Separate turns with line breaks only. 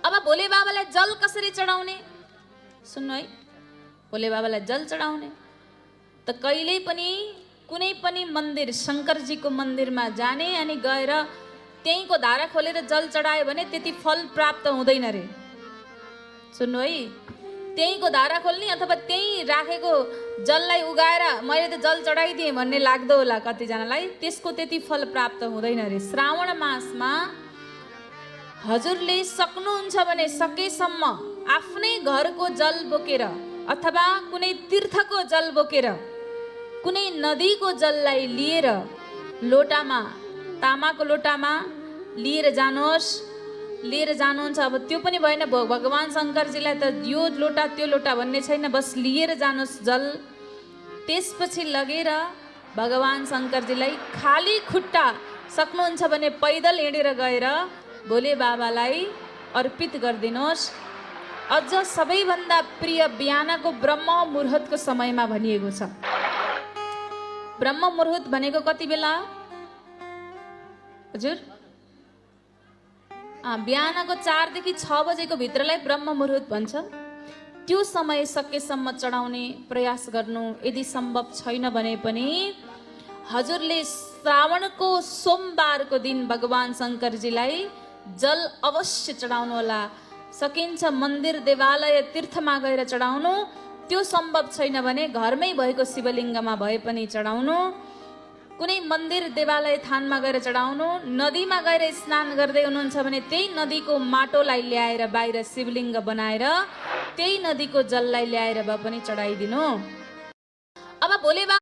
अब भोले बाबालाई जल कसरी चढाउने सुन्नु है। भोले बाबालाई जल चढाउने त कहिल्यै पनि कुनै पनि मन्दिर शङ्करजीको मन्दिरमा जाने अनि गएर त्यहीँको धारा खोलेर जल चढायो भने त्यति फल प्राप्त हुँदैन रे। सुन्नु है, त्यहीँको धारा खोल्ने अथवा त्यहीँ राखेको जललाई उगाएर मैले त जल चढाइदिएँ भन्ने लाग्दो होला कतिजनालाई, त्यसको त्यति फल प्राप्त हुँदैन रे। श्रावण मासमा हजुरले सक्नुहुन्छ भने सकेसम्म आफ्नै घरको जल बोकेर अथवा कुनै तीर्थको जल बोकेर कुनै नदीको जललाई लिएर लोटामा, तामाको लोटामा लिएर जानुहोस्। लिएर जानुहुन्छ, अब त्यो पनि भएन भगवान शङ्करजीलाई त यो लोटा त्यो लोटा भन्ने छैन, बस लिएर जानुहोस् जल। त्यसपछि लगेर भगवान शङ्करजीलाई खाली खुट्टा सक्नुहुन्छ भने पैदल हिँडेर गएर भोले बाबालाई अर्पित गरिदिनुहोस्। अझ सबैभन्दा प्रिय बिहानको ब्रह्म मुहुर्तको समयमा भनिएको छ। ब्रह्म मुहुर्त भनेको कति बेला हजुर? बिहानको 4 देखि 6 बजेको भित्रलाई ब्रह्म मुहुर्त भन्छ। त्यो समय सकेसम्म चढाउने प्रयास गर्नु। यदि सम्भव छैन भने पनि हजुरले श्रावणको सोमबारको दिन भगवान शङ्करजीलाई जल अवश्य चढाउनु होला। सकिन्छ मन्दिर देवालय तीर्थमा गएर चढाउनु, त्यो सम्भव छैन भने घरमै भएको शिवलिङ्गमा भए पनि चढाउनु। कुनै मन्दिर देवालय थानमा गएर चढाउनु। नदीमा गएर स्नान गर्दै हुनुहुन्छ भने त्यही नदीको माटोलाई ल्याएर बाहिर शिवलिङ्ग बनाएर त्यही नदीको जललाई ल्याएर भए पनि चढाइदिनु। अब भोले